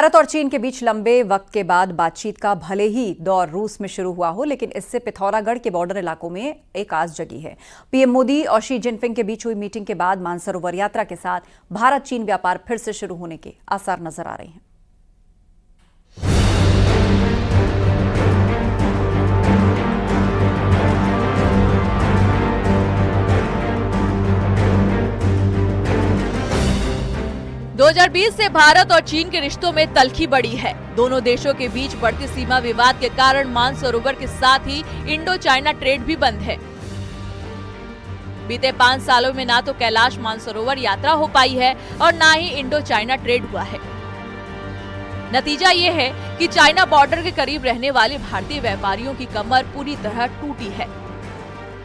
भारत और चीन के बीच लंबे वक्त के बाद बातचीत का भले ही दौर रूस में शुरू हुआ हो, लेकिन इससे पिथौरागढ़ के बॉर्डर इलाकों में एक आस जगी है। पीएम मोदी और शी जिनपिंग के बीच हुई मीटिंग के बाद मानसरोवर यात्रा के साथ भारत चीन व्यापार फिर से शुरू होने के आसार नजर आ रहे हैं। 2020 से भारत और चीन के रिश्तों में तल्खी बढ़ी है। दोनों देशों के बीच बढ़ती सीमा विवाद के कारण मानसरोवर के साथ ही इंडो चाइना ट्रेड भी बंद है। बीते 5 सालों में ना तो कैलाश मानसरोवर यात्रा हो पाई है और ना ही इंडो चाइना ट्रेड हुआ है। नतीजा ये है कि चाइना बॉर्डर के करीब रहने वाले भारतीय व्यापारियों की कमर पूरी तरह टूटी है।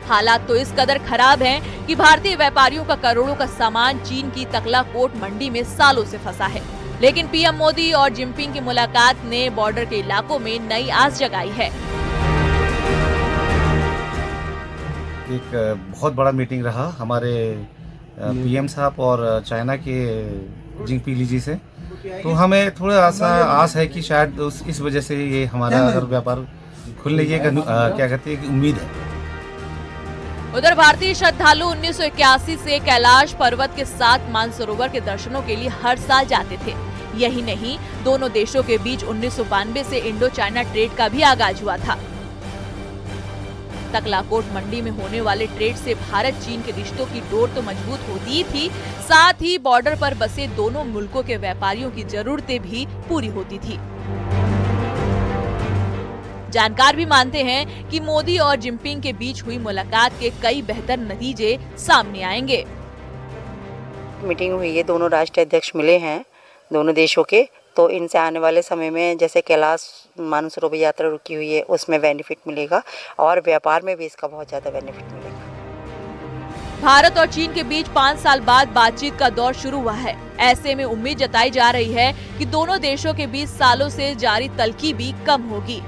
हालात तो इस कदर खराब हैं कि भारतीय व्यापारियों का करोड़ों का सामान चीन की तकलाकोट मंडी में सालों से फंसा है। लेकिन पीएम मोदी और जिनपिंग की मुलाकात ने बॉर्डर के इलाकों में नई आस जगाई है। एक बहुत बड़ा मीटिंग रहा हमारे पीएम साहब और चाइना के जिनपिंग जी से, तो हमें थोड़ा आस है कि शायद इस वजह से ये हमारा अगर व्यापार खुलने की क्या कहते हैं कि उम्मीद है। उधर भारतीय श्रद्धालु 1981 से कैलाश पर्वत के साथ मानसरोवर के दर्शनों के लिए हर साल जाते थे। यही नहीं, दोनों देशों के बीच 1992 से इंडो चाइना ट्रेड का भी आगाज हुआ था। तकलाकोट मंडी में होने वाले ट्रेड से भारत चीन के रिश्तों की डोर तो मजबूत होती ही थी, साथ ही बॉर्डर पर बसे दोनों मुल्कों के व्यापारियों की जरूरतें भी पूरी होती थी। जानकार भी मानते हैं कि मोदी और जिनपिंग के बीच हुई मुलाकात के कई बेहतर नतीजे सामने आएंगे। मीटिंग हुई है, दोनों राष्ट्रीय अध्यक्ष मिले हैं दोनों देशों के, तो इनसे आने वाले समय में जैसे कैलाश मानसरोवर यात्रा रुकी हुई है उसमें बेनिफिट मिलेगा और व्यापार में भी इसका बहुत ज्यादा बेनिफिट मिलेगा। भारत और चीन के बीच 5 साल बाद बातचीत का दौर शुरू हुआ है। ऐसे में उम्मीद जताई जा रही है कि दोनों देशों के बीच सालों से जारी तल्खी भी कम होगी।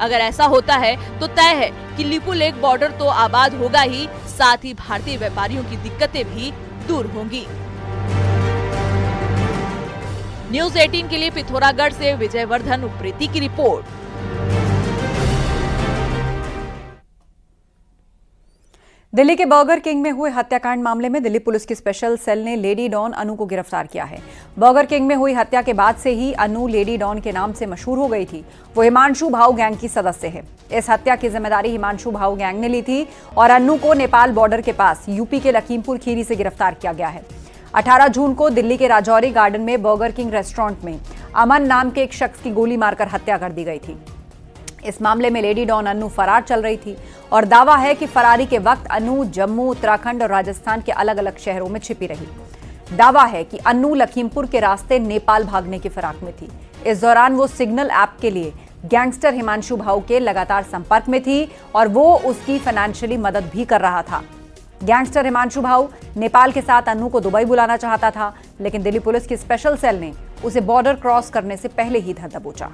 अगर ऐसा होता है तो तय है कि लिपुलेख बॉर्डर तो आबाद होगा ही, साथ ही भारतीय व्यापारियों की दिक्कतें भी दूर होंगी। न्यूज़ 18 के लिए पिथौरागढ़ से विजयवर्धन उप्रेती की रिपोर्ट। दिल्ली के बर्गर किंग में हुए हत्याकांड मामले में दिल्ली पुलिस की स्पेशल सेल ने लेडी डॉन अनु को गिरफ्तार किया है। बर्गर किंग में हुई हत्या के बाद से ही अनु लेडी डॉन के नाम से मशहूर हो गई थी। वो हिमांशु भाऊ गैंग की सदस्य है। इस हत्या की जिम्मेदारी हिमांशु भाऊ गैंग ने ली थी और अनु को नेपाल बॉर्डर के पास यूपी के लखीमपुर खीरी से गिरफ्तार किया गया है। 18 जून को दिल्ली के राजौरी गार्डन में बर्गर किंग रेस्टोरेंट में अमन नाम के एक शख्स की गोली मारकर हत्या कर दी गई थी। इस मामले में लेडी डॉन अनु फरार चल रही थी और दावा है कि फरारी के वक्त अनु जम्मू, उत्तराखंड और राजस्थान के अलग अलग शहरों में छिपी रही। दावा है कि अनु लखीमपुर के रास्ते नेपाल भागने की फिराक में थी। इस दौरान वो सिग्नल ऐप के लिए गैंगस्टर हिमांशु भाऊ के लगातार संपर्क में थी और वो उसकी फाइनेंशियली मदद भी कर रहा था। गैंगस्टर हिमांशु भाऊ नेपाल के साथ अनु को दुबई बुलाना चाहता था, लेकिन दिल्ली पुलिस की स्पेशल सेल ने उसे बॉर्डर क्रॉस करने से पहले ही धर दबोचा।